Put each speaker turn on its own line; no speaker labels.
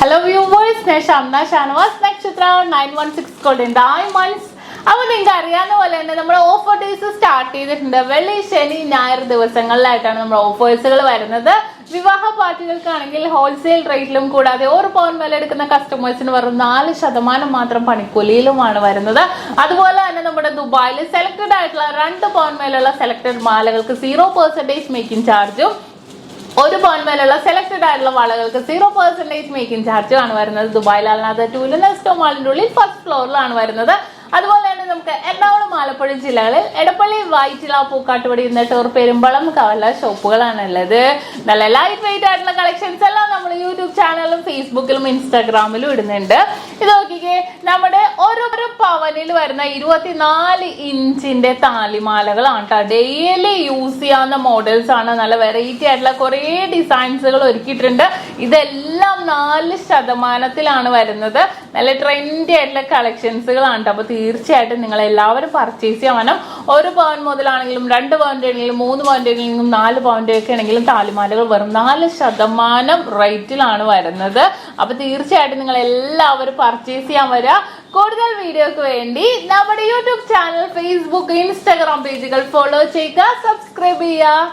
Hello viewers, SHAMNA Nakshathra 916 code in diamonds. അപ്പോൾ നിങ്ങൾക്ക് അറിയാവുന്ന പോലെ തന്നെ നമ്മൾ ഓഫർ ഡേയ്സ് സ്റ്റാർട്ട് ചെയ്തിട്ടുണ്ട്. വെള്ളി ശനി ഞായർ ദിവസങ്ങളിലായിട്ടാണ് നമ്മൾ ഓഫേഴ്സുകൾ വരുന്നത്. വിവാഹ പാർട്ടികൾക്കാണെങ്കിൽ ഹോൾസെയിൽ റേറ്റിലും കൂടാതെ ഒരു പവൻ മേലെ എടുക്കുന്ന കസ്റ്റമേഴ്സിന് വെറും 4% മാത്രം പണിക്കൂലിയിലുമാണ് വരുന്നത്. അതുപോലെ തന്നെ നമ്മുടെ ദുബായിൽ സെലക്ടഡ് ആയിട്ടുള്ള 2 പവൻ മേലുള്ള സെലക്ടഡ് മാലകൾക്ക് 0% മേക്കിംഗ് ചാർജും ഒരു പവൻ മേലുള്ള സെലക്ടഡ് ആയിട്ടുള്ള വളകൾക്ക് 0% മേക്കിംഗ് ചാർജും ആണ് വരുന്നത്. ദുബായിൽ അല്ലാതെ നെക്സ്റ്റ് മാളിന്റെ ഉള്ളിൽ ഫസ്റ്റ് ഫ്ലോറിലാണ് വരുന്നത്. അതുപോലെ തന്നെ നമുക്ക് എറണാകുളം ആലപ്പുഴ ജില്ലകളിൽ എടപ്പള്ളി വൈറ്റില പൂക്കാട്ടുപടി എന്നിട്ടൂർ പെരുമ്പളം കവല ഷോപ്പുകളാണ് ഉള്ളത്. നല്ല ലൈറ്റ് വെയിറ്റ് ആയിട്ടുള്ള കളക്ഷൻസ് എല്ലാം നമ്മൾ യൂട്യൂബ് ചാനലും ഫേസ്ബുക്കിലും ഇൻസ്റ്റാഗ്രാമിലും ഇടുന്നുണ്ട്. ഇത് നോക്കിക്കേ, നമ്മുടെ ഓരോ പവനിൽ വരുന്ന 24 ഇഞ്ചിന്റെ താലിമാലകളാണ് കേട്ടോ. ഡെയിലി യൂസ് ചെയ്യാവുന്ന മോഡൽസ് ആണ്. നല്ല വെറൈറ്റി ആയിട്ടുള്ള കുറെ ഡിസൈൻസുകൾ ഒരുക്കിയിട്ടുണ്ട്. ഇതെല്ലാം 4% വരുന്നത്. നല്ല ട്രെൻഡി ആയിട്ടുള്ള കളക്ഷൻസുകളാണ്. അപ്പൊ തീർച്ചയായിട്ടും നിങ്ങൾ എല്ലാവരും പർച്ചേസ് ചെയ്യാൻ. ഒരു പവൻ മുതലാണെങ്കിലും 2 പവന്റെ ആണെങ്കിലും 3 പവന്റെ ആണെങ്കിലും 4 പവന്റെ ഒക്കെ ആണെങ്കിലും താലിമാലകൾ വെറും 4% റേറ്റിലാണ് വരുന്നത്. അപ്പൊ തീർച്ചയായിട്ടും നിങ്ങൾ എല്ലാവരും പർച്ചേസ് ചെയ്യാൻ വരിക. കൂടുതൽ വീഡിയോക്ക് വേണ്ടി നമ്മുടെ യൂട്യൂബ് ചാനൽ, ഫേസ്ബുക്ക്, ഇൻസ്റ്റാഗ്രാം പേജുകൾ ഫോളോ ചെയ്യുക, സബ്സ്ക്രൈബ് ചെയ്യുക.